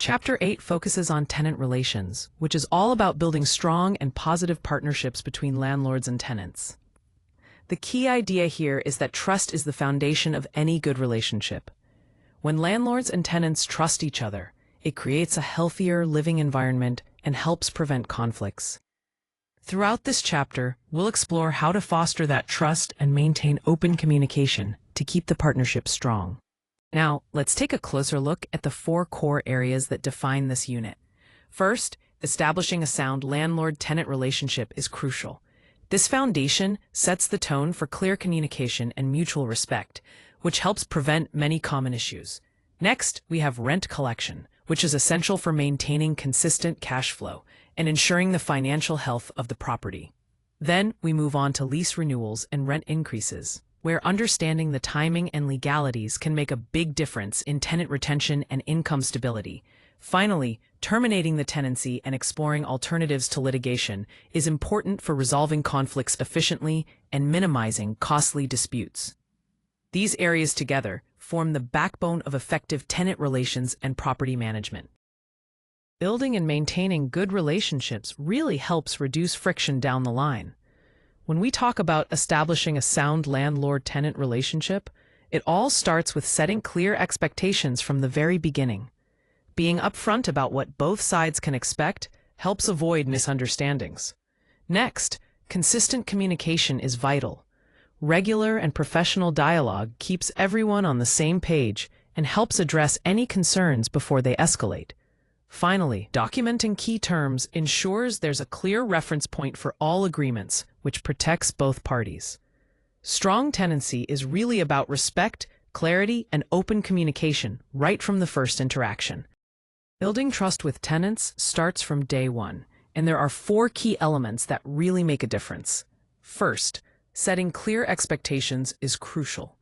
Chapter 8 focuses on tenant relations, which is all about building strong and positive partnerships between landlords and tenants. The key idea here is that trust is the foundation of any good relationship. When landlords and tenants trust each other, it creates a healthier living environment and helps prevent conflicts. Throughout this chapter, we'll explore how to foster that trust and maintain open communication to keep the partnership strong. Now, let's take a closer look at the 4 core areas that define this unit. First, establishing a sound landlord-tenant relationship is crucial. This foundation sets the tone for clear communication and mutual respect, which helps prevent many common issues. Next, we have rent collection, which is essential for maintaining consistent cash flow and ensuring the financial health of the property. Then, we move on to lease renewals and rent increases, where understanding the timing and legalities can make a big difference in tenant retention and income stability. Finally, terminating the tenancy and exploring alternatives to litigation is important for resolving conflicts efficiently and minimizing costly disputes. These areas together form the backbone of effective tenant relations and property management. Building and maintaining good relationships really helps reduce friction down the line. When we talk about establishing a sound landlord-tenant relationship, it all starts with setting clear expectations from the very beginning. Being upfront about what both sides can expect helps avoid misunderstandings. Next, consistent communication is vital. Regular and professional dialogue keeps everyone on the same page and helps address any concerns before they escalate. Finally, documenting key terms ensures there's a clear reference point for all agreements, which protects both parties. Strong tenancy is really about respect, clarity, and open communication right from the first interaction. Building trust with tenants starts from day one, and there are 4 key elements that really make a difference. First, setting clear expectations is crucial.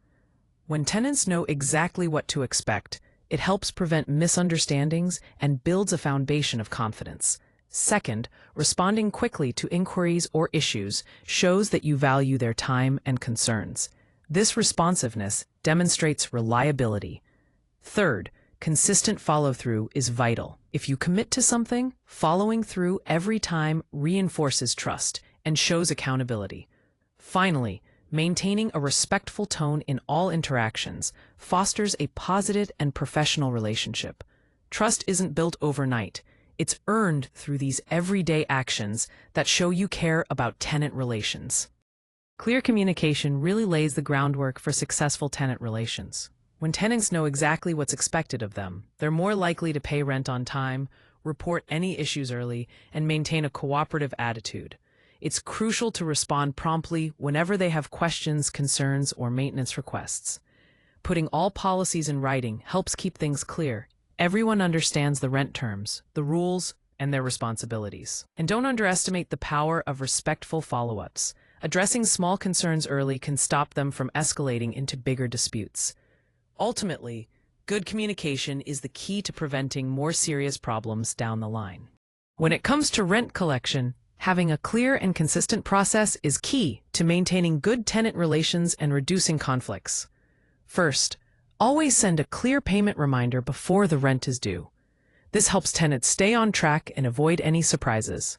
When tenants know exactly what to expect, it helps prevent misunderstandings and builds a foundation of confidence. Second, responding quickly to inquiries or issues shows that you value their time and concerns. This responsiveness demonstrates reliability. Third, consistent follow-through is vital. If you commit to something, following through every time reinforces trust and shows accountability. Finally, maintaining a respectful tone in all interactions fosters a positive and professional relationship. Trust isn't built overnight. It's earned through these everyday actions that show you care about tenant relations. Clear communication really lays the groundwork for successful tenant relations. When tenants know exactly what's expected of them, they're more likely to pay rent on time, report any issues early, and maintain a cooperative attitude. It's crucial to respond promptly whenever they have questions, concerns, or maintenance requests. Putting all policies in writing helps keep things clear. Everyone understands the rent terms, the rules, and their responsibilities. And don't underestimate the power of respectful follow-ups. Addressing small concerns early can stop them from escalating into bigger disputes. Ultimately, good communication is the key to preventing more serious problems down the line. When it comes to rent collection, having a clear and consistent process is key to maintaining good tenant relations and reducing conflicts. First, always send a clear payment reminder before the rent is due. This helps tenants stay on track and avoid any surprises.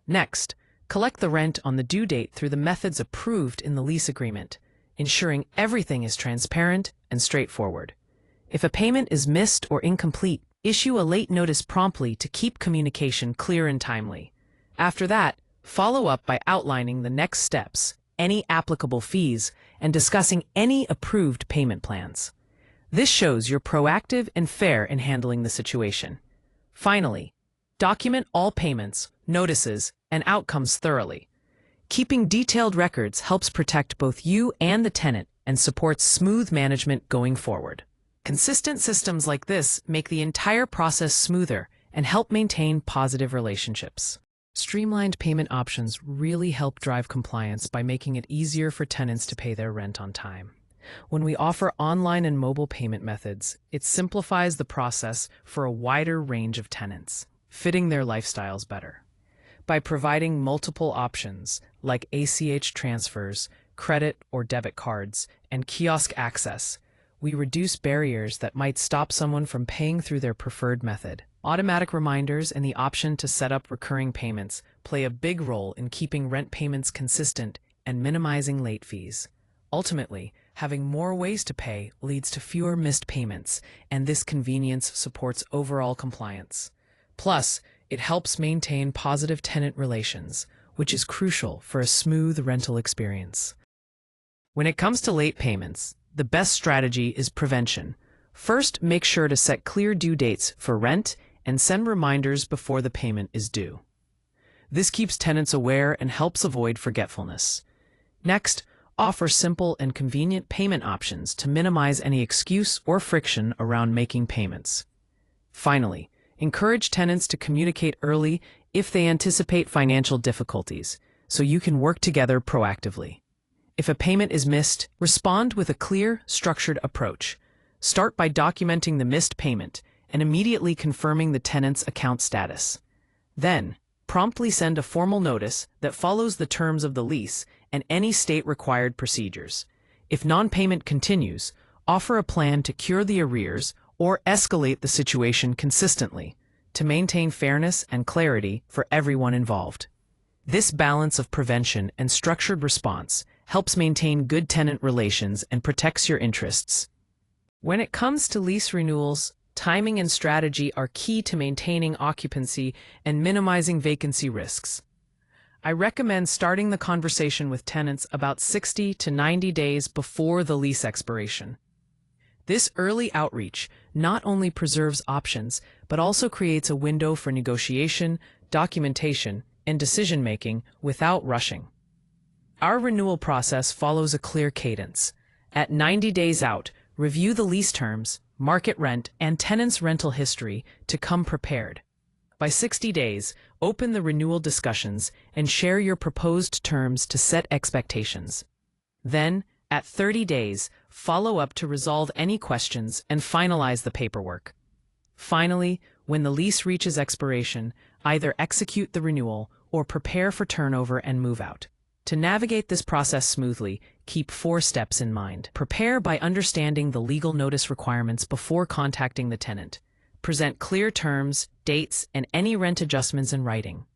Next, collect the rent on the due date through the methods approved in the lease agreement, ensuring everything is transparent and straightforward. If a payment is missed or incomplete, issue a late notice promptly to keep communication clear and timely. After that, follow up by outlining the next steps, any applicable fees, and discussing any approved payment plans. This shows you're proactive and fair in handling the situation. Finally, document all payments, notices, and outcomes thoroughly. Keeping detailed records helps protect both you and the tenant and supports smooth management going forward. Consistent systems like this make the entire process smoother and help maintain positive relationships. Streamlined payment options really help drive compliance by making it easier for tenants to pay their rent on time. When we offer online and mobile payment methods, it simplifies the process for a wider range of tenants, fitting their lifestyles better. By providing multiple options like ACH transfers, credit or debit cards, and kiosk access, we reduce barriers that might stop someone from paying through their preferred method. Automatic reminders and the option to set up recurring payments play a big role in keeping rent payments consistent and minimizing late fees. Ultimately, having more ways to pay leads to fewer missed payments, and this convenience supports overall compliance. Plus, it helps maintain positive tenant relations, which is crucial for a smooth rental experience. When it comes to late payments, the best strategy is prevention. First, make sure to set clear due dates for rent and send reminders before the payment is due. This keeps tenants aware and helps avoid forgetfulness. Next, offer simple and convenient payment options to minimize any excuse or friction around making payments. Finally, encourage tenants to communicate early if they anticipate financial difficulties, so you can work together proactively. If a payment is missed, respond with a clear, structured approach. Start by documenting the missed payment and immediately confirming the tenant's account status. Then, promptly send a formal notice that follows the terms of the lease and any state-required procedures. If non-payment continues, offer a plan to cure the arrears or escalate the situation consistently to maintain fairness and clarity for everyone involved. This balance of prevention and structured response helps maintain good tenant relations and protects your interests. When it comes to lease renewals, timing and strategy are key to maintaining occupancy and minimizing vacancy risks. I recommend starting the conversation with tenants about 60 to 90 days before the lease expiration. This early outreach not only preserves options, but also creates a window for negotiation, documentation, and decision-making without rushing. Our renewal process follows a clear cadence. At 90 days out, review the lease terms, market rent, and tenant's rental history to come prepared. By 60 days, open the renewal discussions and share your proposed terms to set expectations. Then, at 30 days, follow up to resolve any questions and finalize the paperwork. Finally, when the lease reaches expiration, either execute the renewal or prepare for turnover and move out. To navigate this process smoothly, keep 4 steps in mind. Prepare by understanding the legal notice requirements before contacting the tenant. Present clear terms, dates, and any rent adjustments in writing.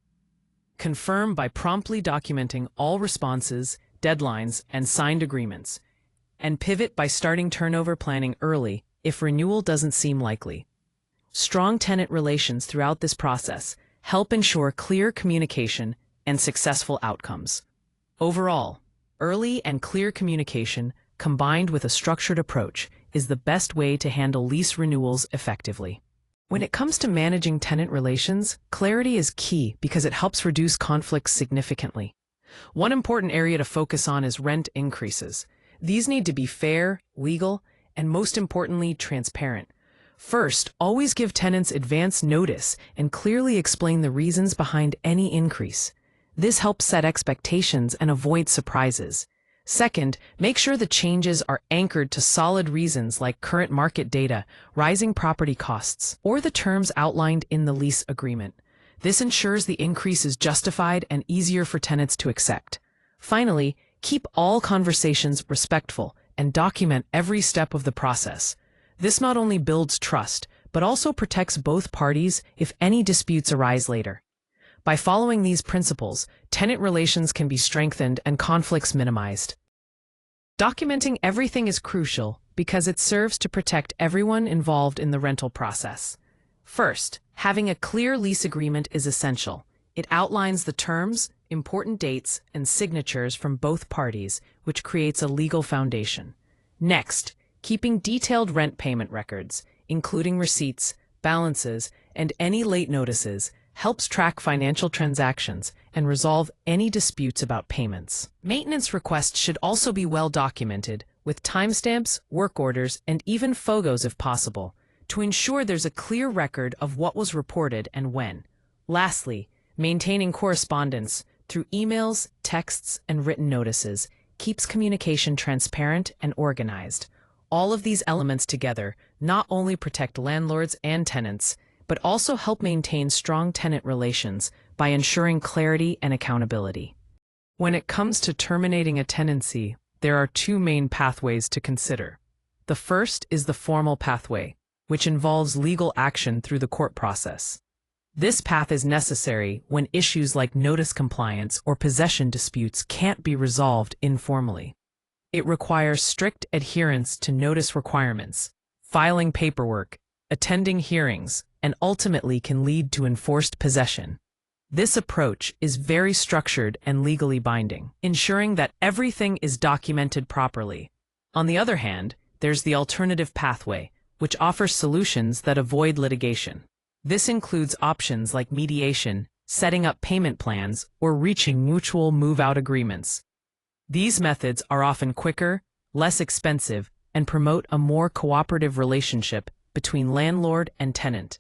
Confirm by promptly documenting all responses, deadlines, and signed agreements. And pivot by starting turnover planning early if renewal doesn't seem likely. Strong tenant relations throughout this process help ensure clear communication and successful outcomes. Overall, early and clear communication combined with a structured approach is the best way to handle lease renewals effectively. When it comes to managing tenant relations, clarity is key because it helps reduce conflicts significantly. One important area to focus on is rent increases. These need to be fair, legal, and most importantly, transparent. First, always give tenants advance notice and clearly explain the reasons behind any increase. This helps set expectations and avoid surprises. Second, make sure the changes are anchored to solid reasons like current market data, rising property costs, or the terms outlined in the lease agreement. This ensures the increase is justified and easier for tenants to accept. Finally, keep all conversations respectful and document every step of the process. This not only builds trust, but also protects both parties if any disputes arise later. By following these principles, tenant relations can be strengthened and conflicts minimized. Documenting everything is crucial because it serves to protect everyone involved in the rental process. First, having a clear lease agreement is essential. It outlines the terms, important dates, and signatures from both parties, which creates a legal foundation. Next, keeping detailed rent payment records, including receipts, balances, and any late notices, helps track financial transactions and resolve any disputes about payments. Maintenance requests should also be well documented, with timestamps, work orders, and even photos if possible, to ensure there's a clear record of what was reported and when. Lastly, maintaining correspondence through emails, texts, and written notices keeps communication transparent and organized. All of these elements together not only protect landlords and tenants, but also help maintain strong tenant relations by ensuring clarity and accountability. When it comes to terminating a tenancy, there are 2 main pathways to consider. The first is the formal pathway, which involves legal action through the court process. This path is necessary when issues like notice compliance or possession disputes can't be resolved informally. It requires strict adherence to notice requirements, filing paperwork, attending hearings, and ultimately can lead to enforced possession. This approach is very structured and legally binding, ensuring that everything is documented properly. On the other hand, there's the alternative pathway, which offers solutions that avoid litigation. This includes options like mediation, setting up payment plans, or reaching mutual move-out agreements. These methods are often quicker, less expensive, and promote a more cooperative relationship between landlord and tenant.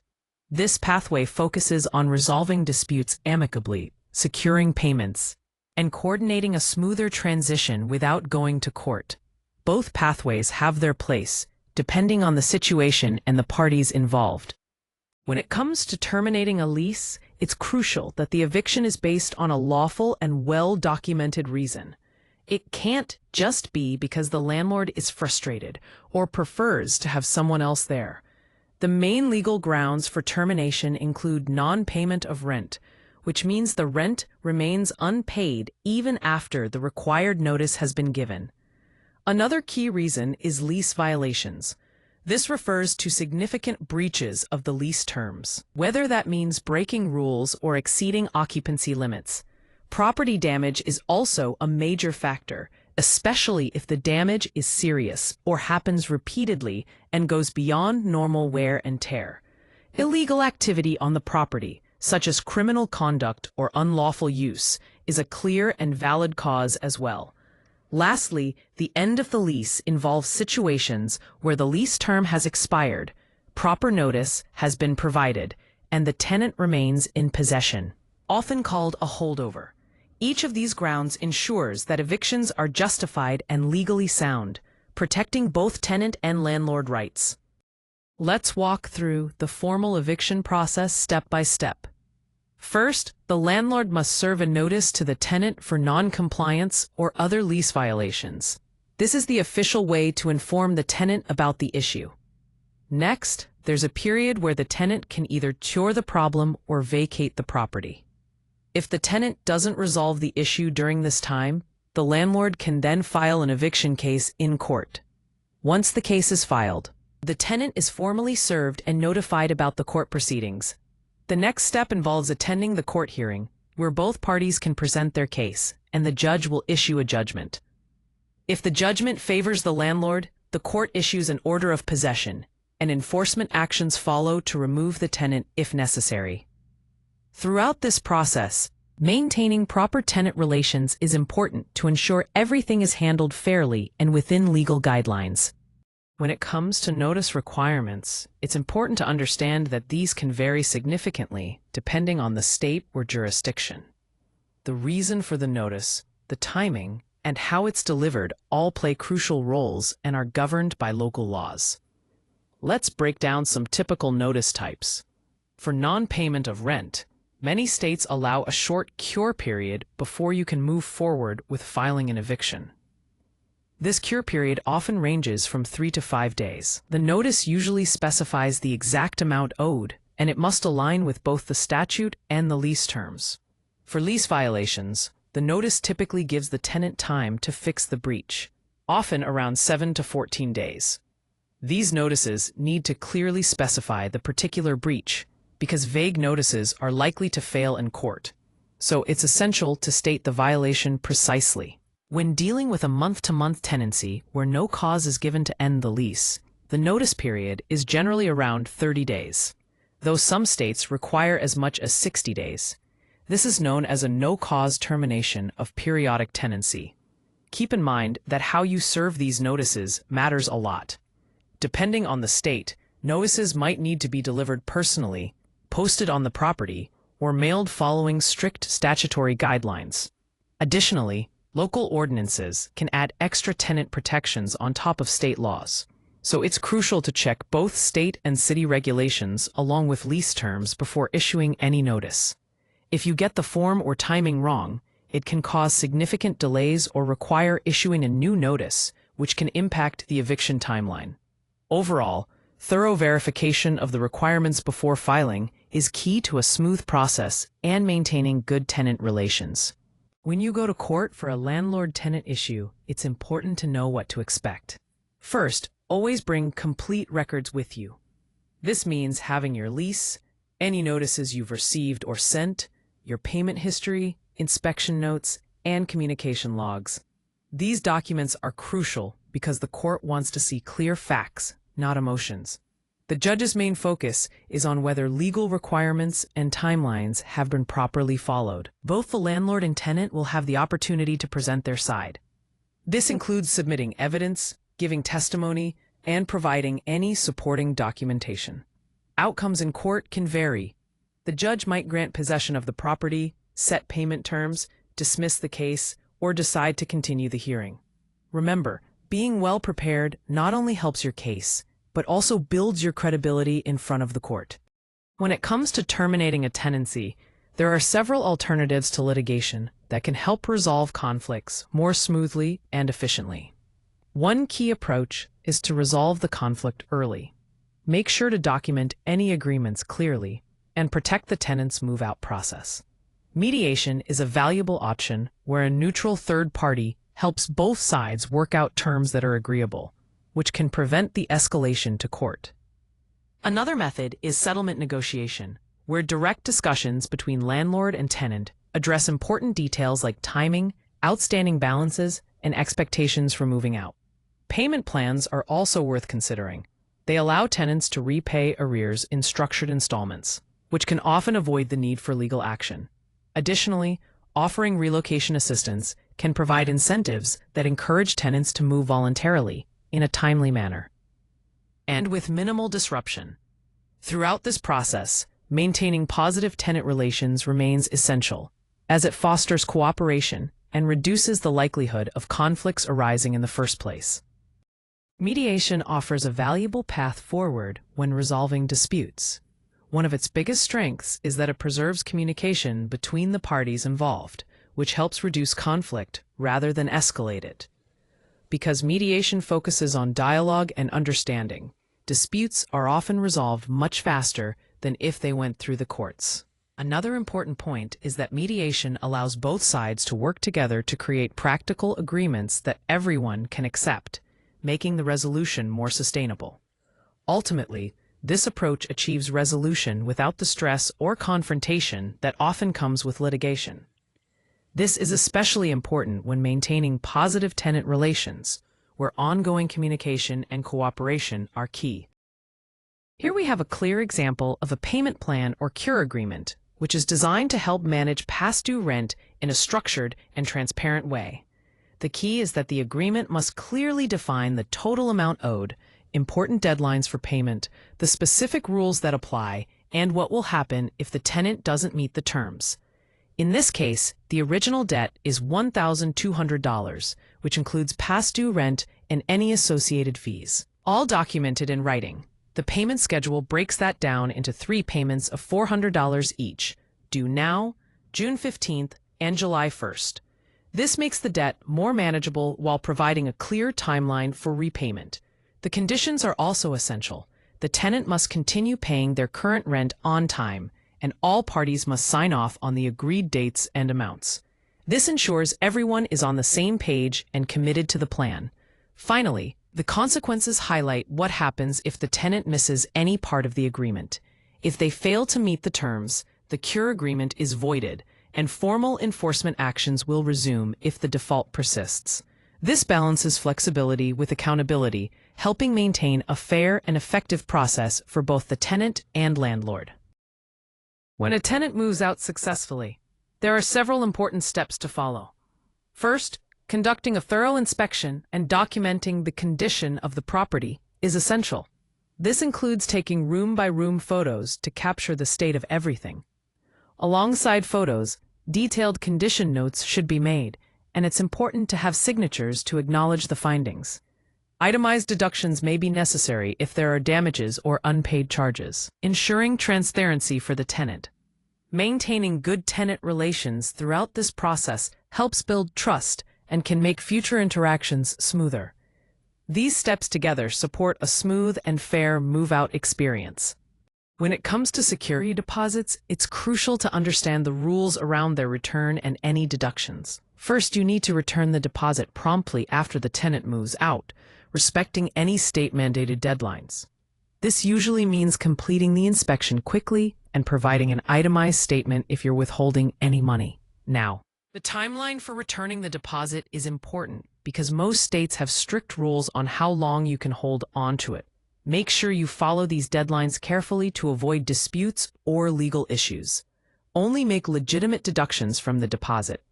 This pathway focuses on resolving disputes amicably, securing payments, and coordinating a smoother transition without going to court. Both pathways have their place, depending on the situation and the parties involved. When it comes to terminating a lease, it's crucial that the eviction is based on a lawful and well-documented reason. It can't just be because the landlord is frustrated or prefers to have someone else there. The main legal grounds for termination include non-payment of rent, which means the rent remains unpaid even after the required notice has been given. Another key reason is lease violations. This refers to significant breaches of the lease terms, whether that means breaking rules or exceeding occupancy limits. Property damage is also a major factor, especially if the damage is serious or happens repeatedly and goes beyond normal wear and tear. Illegal activity on the property, such as criminal conduct or unlawful use, is a clear and valid cause as well. Lastly, the end of the lease involves situations where the lease term has expired, proper notice has been provided, and the tenant remains in possession, often called a holdover. Each of these grounds ensures that evictions are justified and legally sound, protecting both tenant and landlord rights. Let's walk through the formal eviction process step by step. First, the landlord must serve a notice to the tenant for non-compliance or other lease violations. This is the official way to inform the tenant about the issue. Next, there's a period where the tenant can either cure the problem or vacate the property. If the tenant doesn't resolve the issue during this time, the landlord can then file an eviction case in court. Once the case is filed, the tenant is formally served and notified about the court proceedings. The next step involves attending the court hearing, where both parties can present their case, and the judge will issue a judgment. If the judgment favors the landlord, the court issues an order of possession, and enforcement actions follow to remove the tenant if necessary. Throughout this process, maintaining proper tenant relations is important to ensure everything is handled fairly and within legal guidelines. When it comes to notice requirements, it's important to understand that these can vary significantly depending on the state or jurisdiction. The reason for the notice, the timing, and how it's delivered all play crucial roles and are governed by local laws. Let's break down some typical notice types. For non-payment of rent, many states allow a short cure period before you can move forward with filing an eviction. This cure period often ranges from 3 to 5 days. The notice usually specifies the exact amount owed, and it must align with both the statute and the lease terms. For lease violations, the notice typically gives the tenant time to fix the breach, often around 7 to 14 days. These notices need to clearly specify the particular breach, because vague notices are likely to fail in court. So it's essential to state the violation precisely. When dealing with a month-to-month tenancy where no cause is given to end the lease, the notice period is generally around 30 days, though some states require as much as 60 days. This is known as a no-cause termination of periodic tenancy. Keep in mind that how you serve these notices matters a lot. Depending on the state, notices might need to be delivered personally, posted on the property, or mailed following strict statutory guidelines. Additionally, local ordinances can add extra tenant protections on top of state laws. So it's crucial to check both state and city regulations along with lease terms before issuing any notice. If you get the form or timing wrong, it can cause significant delays or require issuing a new notice, which can impact the eviction timeline. Overall, Thorough verification of the requirements before filing is key to a smooth process and maintaining good tenant relations. When you go to court for a landlord-tenant issue, it's important to know what to expect. First, always bring complete records with you. This means having your lease, any notices you've received or sent, your payment history, inspection notes, and communication logs. These documents are crucial because the court wants to see clear facts, not emotions. The judge's main focus is on whether legal requirements and timelines have been properly followed. Both the landlord and tenant will have the opportunity to present their side. This includes submitting evidence, giving testimony, and providing any supporting documentation. Outcomes in court can vary. The judge might grant possession of the property, set payment terms, dismiss the case, or decide to continue the hearing. Remember, being well prepared not only helps your case, but also builds your credibility in front of the court. When it comes to terminating a tenancy, there are several alternatives to litigation that can help resolve conflicts more smoothly and efficiently. One key approach is to resolve the conflict early. Make sure to document any agreements clearly and protect the tenant's move-out process. Mediation is a valuable option where a neutral third party helps both sides work out terms that are agreeable, which can prevent the escalation to court. Another method is settlement negotiation, where direct discussions between landlord and tenant address important details like timing, outstanding balances, and expectations for moving out. Payment plans are also worth considering. They allow tenants to repay arrears in structured installments, which can often avoid the need for legal action. Additionally, offering relocation assistance can provide incentives that encourage tenants to move voluntarily in a timely manner and with minimal disruption. Throughout this process, maintaining positive tenant relations remains essential, as it fosters cooperation and reduces the likelihood of conflicts arising in the first place. Mediation offers a valuable path forward when resolving disputes. One of its biggest strengths is that it preserves communication between the parties involved, which helps reduce conflict rather than escalate it. Because mediation focuses on dialogue and understanding, disputes are often resolved much faster than if they went through the courts. Another important point is that mediation allows both sides to work together to create practical agreements that everyone can accept, making the resolution more sustainable. Ultimately, this approach achieves resolution without the stress or confrontation that often comes with litigation. This is especially important when maintaining positive tenant relations, where ongoing communication and cooperation are key. Here we have a clear example of a payment plan or cure agreement, which is designed to help manage past due rent in a structured and transparent way. The key is that the agreement must clearly define the total amount owed, important deadlines for payment, the specific rules that apply, and what will happen if the tenant doesn't meet the terms. In this case, the original debt is $1,200, which includes past due rent and any associated fees, all documented in writing. The payment schedule breaks that down into 3 payments of $400 each, due now, June 15th, and July 1st. This makes the debt more manageable while providing a clear timeline for repayment. The conditions are also essential. The tenant must continue paying their current rent on time, and all parties must sign off on the agreed dates and amounts. This ensures everyone is on the same page and committed to the plan. Finally, the consequences highlight what happens if the tenant misses any part of the agreement. If they fail to meet the terms, the cure agreement is voided, and formal enforcement actions will resume if the default persists. This balances flexibility with accountability, helping maintain a fair and effective process for both the tenant and landlord. When a tenant moves out successfully, there are several important steps to follow. First, conducting a thorough inspection and documenting the condition of the property is essential. This includes taking room-by-room photos to capture the state of everything. Alongside photos, detailed condition notes should be made, and it's important to have signatures to acknowledge the findings. Itemized deductions may be necessary if there are damages or unpaid charges, ensuring transparency for the tenant. Maintaining good tenant relations throughout this process helps build trust and can make future interactions smoother. These steps together support a smooth and fair move-out experience. When it comes to security deposits, it's crucial to understand the rules around their return and any deductions. First, you need to return the deposit promptly after the tenant moves out, respecting any state-mandated deadlines. This usually means completing the inspection quickly and providing an itemized statement if you're withholding any money. Now, the timeline for returning the deposit is important because most states have strict rules on how long you can hold on to it. Make sure you follow these deadlines carefully to avoid disputes or legal issues. Only make legitimate deductions from the deposit.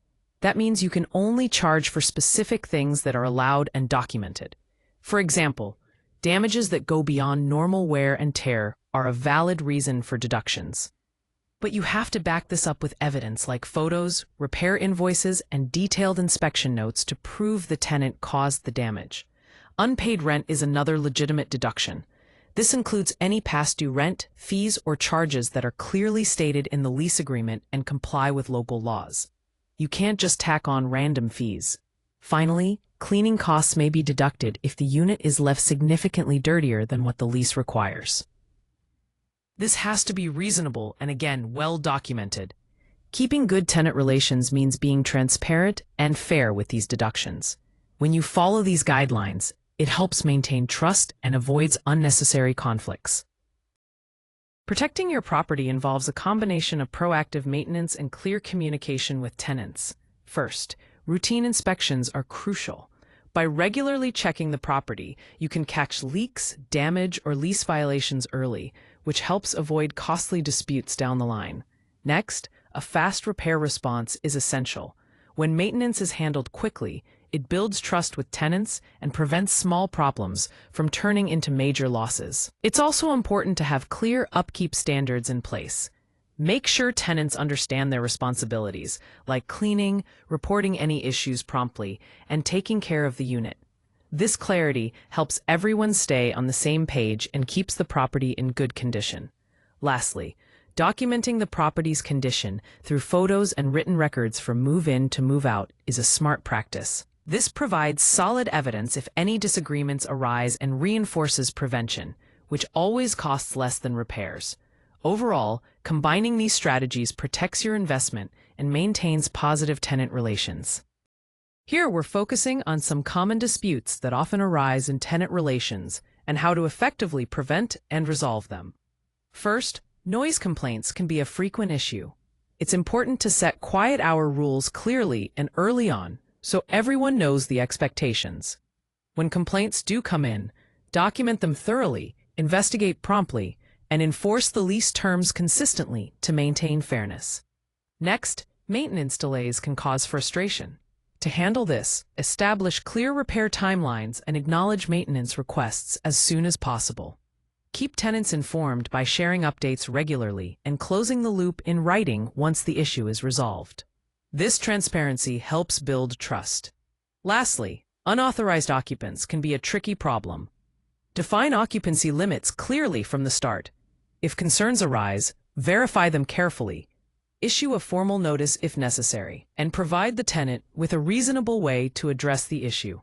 That means you can only charge for specific things that are allowed and documented. For example, damages that go beyond normal wear and tear are a valid reason for deductions. But you have to back this up with evidence like photos, repair invoices, and detailed inspection notes to prove the tenant caused the damage. Unpaid rent is another legitimate deduction. This includes any past due rent, fees, or charges that are clearly stated in the lease agreement and comply with local laws. You can't just tack on random fees. Finally, cleaning costs may be deducted if the unit is left significantly dirtier than what the lease requires. This has to be reasonable and, again, well documented. Keeping good tenant relations means being transparent and fair with these deductions. When you follow these guidelines, it helps maintain trust and avoids unnecessary conflicts. Protecting your property involves a combination of proactive maintenance and clear communication with tenants. First, routine inspections are crucial. By regularly checking the property, you can catch leaks, damage, or lease violations early, which helps avoid costly disputes down the line. Next, a fast repair response is essential. When maintenance is handled quickly, it builds trust with tenants and prevents small problems from turning into major losses. It's also important to have clear upkeep standards in place. Make sure tenants understand their responsibilities, like cleaning, reporting any issues promptly, and taking care of the unit. This clarity helps everyone stay on the same page and keeps the property in good condition. Lastly, documenting the property's condition through photos and written records from move-in to move-out is a smart practice. This provides solid evidence if any disagreements arise and reinforces prevention, which always costs less than repairs. Overall, combining these strategies protects your investment and maintains positive tenant relations. Here we're focusing on some common disputes that often arise in tenant relations and how to effectively prevent and resolve them. First, noise complaints can be a frequent issue. It's important to set quiet hour rules clearly and early on so everyone knows the expectations. When complaints do come in, document them thoroughly, investigate promptly, and enforce the lease terms consistently to maintain fairness. Next, maintenance delays can cause frustration. To handle this, establish clear repair timelines and acknowledge maintenance requests as soon as possible. Keep tenants informed by sharing updates regularly and closing the loop in writing once the issue is resolved. This transparency helps build trust. Lastly, unauthorized occupants can be a tricky problem. Define occupancy limits clearly from the start. If concerns arise, verify them carefully. Issue a formal notice if necessary, and provide the tenant with a reasonable way to address the issue.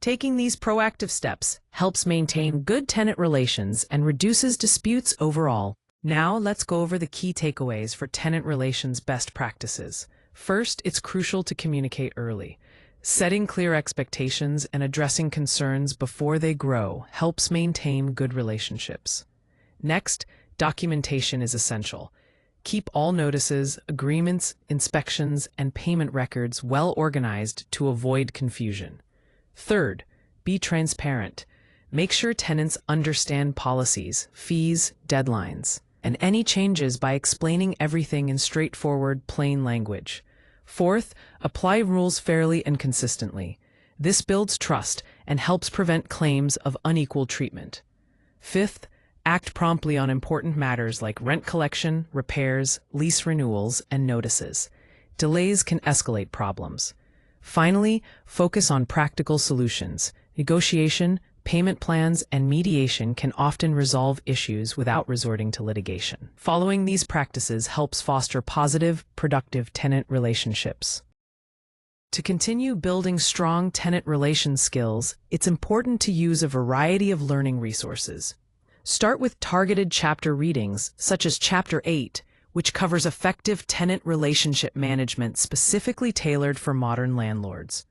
Taking these proactive steps helps maintain good tenant relations and reduces disputes overall. Now let's go over the key takeaways for tenant relations best practices. First, it's crucial to communicate early. Setting clear expectations and addressing concerns before they grow helps maintain good relationships. Next, documentation is essential. Keep all notices, agreements, inspections, and payment records well organized to avoid confusion. Third, be transparent. Make sure tenants understand policies, fees, deadlines, and any changes by explaining everything in straightforward, plain language. Fourth, apply rules fairly and consistently. This builds trust and helps prevent claims of unequal treatment. Fifth, act promptly on important matters like rent collection, repairs, lease renewals, and notices. Delays can escalate problems. Finally, focus on practical solutions. Negotiation, payment plans, and mediation can often resolve issues without resorting to litigation. Following these practices helps foster positive, productive tenant relationships. To continue building strong tenant relations skills, it's important to use a variety of learning resources. Start with targeted chapter readings, such as Chapter 8, which covers effective tenant relationship management specifically tailored for modern landlords.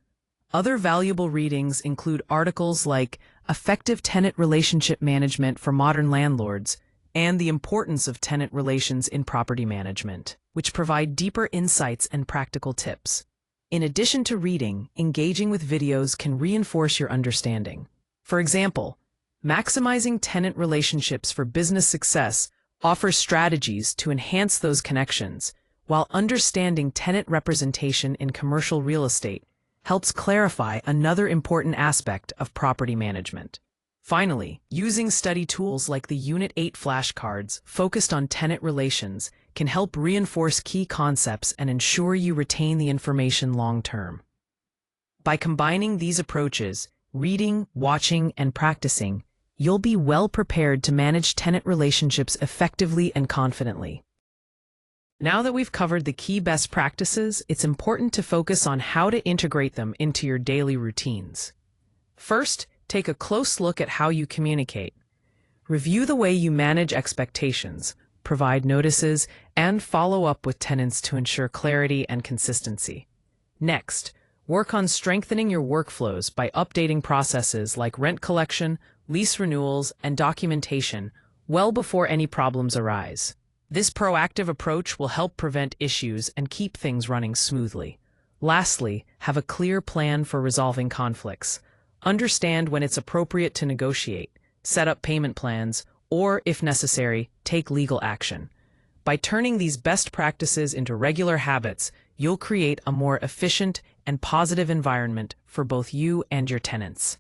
Other valuable readings include articles like Effective Tenant Relationship Management for Modern Landlords and The Importance of Tenant Relations in Property Management, which provide deeper insights and practical tips. In addition to reading, engaging with videos can reinforce your understanding. For example, Maximizing Tenant Relationships for Business Success offers strategies to enhance those connections, while Understanding Tenant Representation in Commercial Real Estate helps clarify another important aspect of property management. Finally, using study tools like the Unit 8 flashcards focused on tenant relations can help reinforce key concepts and ensure you retain the information long-term. By combining these approaches, reading, watching, and practicing, you'll be well prepared to manage tenant relationships effectively and confidently. Now that we've covered the key best practices, it's important to focus on how to integrate them into your daily routines. First, take a close look at how you communicate. Review the way you manage expectations, provide notices, and follow up with tenants to ensure clarity and consistency. Next, work on strengthening your workflows by updating processes like rent collection, lease renewals, and documentation well before any problems arise. This proactive approach will help prevent issues and keep things running smoothly. Lastly, have a clear plan for resolving conflicts. Understand when it's appropriate to negotiate, set up payment plans, or, if necessary, take legal action. By turning these best practices into regular habits, you'll create a more efficient and positive environment for both you and your tenants.